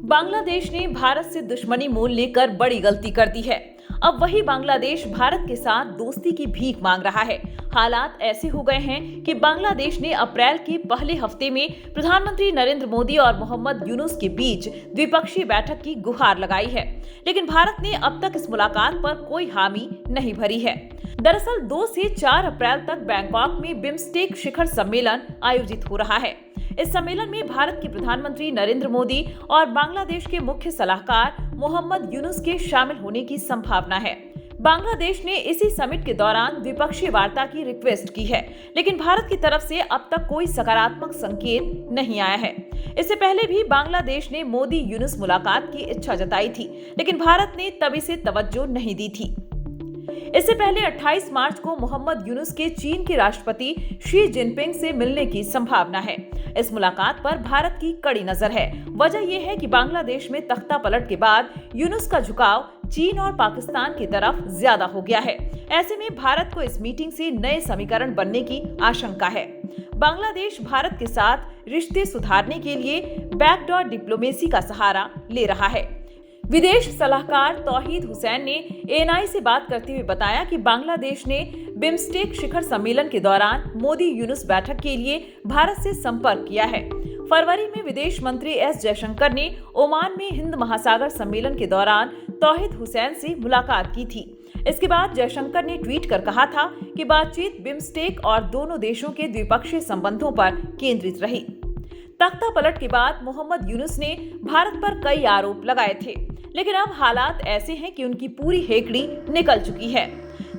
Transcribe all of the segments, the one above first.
बांग्लादेश ने भारत से दुश्मनी मोल लेकर बड़ी गलती कर दी है। अब वही बांग्लादेश भारत के साथ दोस्ती की भीख मांग रहा है। हालात ऐसे हो गए हैं कि बांग्लादेश ने अप्रैल के पहले हफ्ते में प्रधानमंत्री नरेंद्र मोदी और मोहम्मद यूनुस के बीच द्विपक्षीय बैठक की गुहार लगाई है, लेकिन भारत ने अब तक इस मुलाकात पर कोई हामी नहीं भरी है। दरअसल 2 से 4 अप्रैल तक बैंकॉक में बिम्स्टेक शिखर सम्मेलन आयोजित हो रहा है। इस सम्मेलन में भारत के प्रधानमंत्री नरेंद्र मोदी और बांग्लादेश के मुख्य सलाहकार मोहम्मद यूनुस के शामिल होने की संभावना है। बांग्लादेश ने इसी समिट के दौरान द्विपक्षीय वार्ता की रिक्वेस्ट की है, लेकिन भारत की तरफ से अब तक कोई सकारात्मक संकेत नहीं आया है। इससे पहले भी बांग्लादेश ने मोदी यूनुस मुलाकात की इच्छा जताई थी, लेकिन भारत ने तब इसे तवज्जो नहीं दी थी। इससे पहले 28 मार्च को मोहम्मद यूनुस के चीन के राष्ट्रपति शी जिनपिंग से मिलने की संभावना है। इस मुलाकात पर भारत की कड़ी नजर है। वजह यह है कि बांग्लादेश में तख्ता पलट के बाद यूनुस का झुकाव चीन और पाकिस्तान की तरफ ज्यादा हो गया है। ऐसे में भारत को इस मीटिंग से नए समीकरण बनने की आशंका है। बांग्लादेश भारत के साथ रिश्ते सुधारने के लिए बैकडोर डिप्लोमेसी का सहारा ले रहा है। विदेश सलाहकार तौहीद हुसैन ने एएनआई से बात करते हुए बताया कि बांग्लादेश ने बिम्स्टेक शिखर सम्मेलन के दौरान मोदी यूनुस बैठक के लिए भारत से संपर्क किया है। फरवरी में विदेश मंत्री एस जयशंकर ने ओमान में हिंद महासागर सम्मेलन के दौरान तौहीद हुसैन से मुलाकात की थी। इसके बाद जयशंकर ने ट्वीट कर कहा था कि बातचीत बिम्स्टेक और दोनों देशों के द्विपक्षीय संबंधों पर केंद्रित रही। तख्ता पलट के बाद मोहम्मद यूनुस ने भारत पर कई आरोप लगाए थे, लेकिन अब हालात ऐसे हैं कि उनकी पूरी हेकड़ी निकल चुकी है।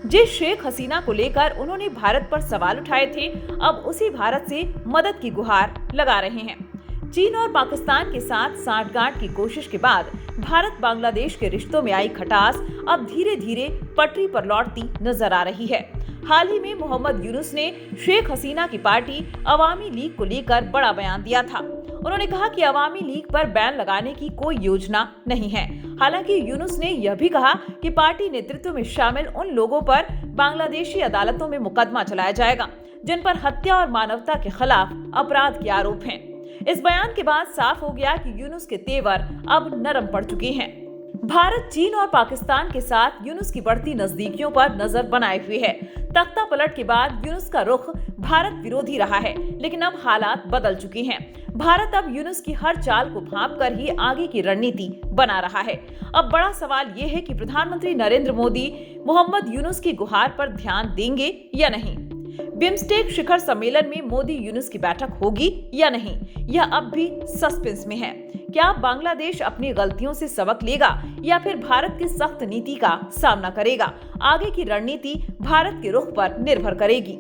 जिस शेख हसीना को लेकर उन्होंने भारत पर सवाल उठाए थे, अब उसी भारत से मदद की गुहार लगा रहे हैं। चीन और पाकिस्तान के साथ सांठगांठ की कोशिश के बाद भारत बांग्लादेश के रिश्तों में आई खटास अब धीरे धीरे पटरी पर लौटती नजर आ रही है। हाल ही में मोहम्मद यूनुस ने शेख हसीना की पार्टी अवामी लीग को लेकर बड़ा बयान दिया था। उन्होंने कहा कि अवामी लीग पर बैन लगाने की कोई योजना नहीं है। हालांकि यूनुस ने यह भी कहा कि पार्टी नेतृत्व में शामिल उन लोगों पर बांग्लादेशी अदालतों में मुकदमा चलाया जाएगा जिन पर हत्या और मानवता के खिलाफ अपराध के आरोप हैं। इस बयान के बाद साफ हो गया कि यूनुस के तेवर अब नरम पड़ चुके हैं। भारत चीन और पाकिस्तान के साथ यूनुस की बढ़ती नजदीकियों पर नजर बनाए हुए है। तख्ता पलट के बाद यूनुस का रुख भारत विरोधी रहा है, लेकिन अब हालात बदल चुके हैं। भारत अब यूनुस की हर चाल को भांपकर ही आगे की रणनीति बना रहा है। अब बड़ा सवाल ये है कि प्रधानमंत्री नरेंद्र मोदी मोहम्मद यूनुस की गुहार पर ध्यान देंगे या नहीं। बिम्स्टेक शिखर सम्मेलन में मोदी यूनुस की बैठक होगी या नहीं, यह अब भी सस्पेंस में है। क्या बांग्लादेश अपनी गलतियों से सबक लेगा या फिर भारत की सख्त नीति का सामना करेगा? आगे की रणनीति भारत के रुख पर निर्भर करेगी।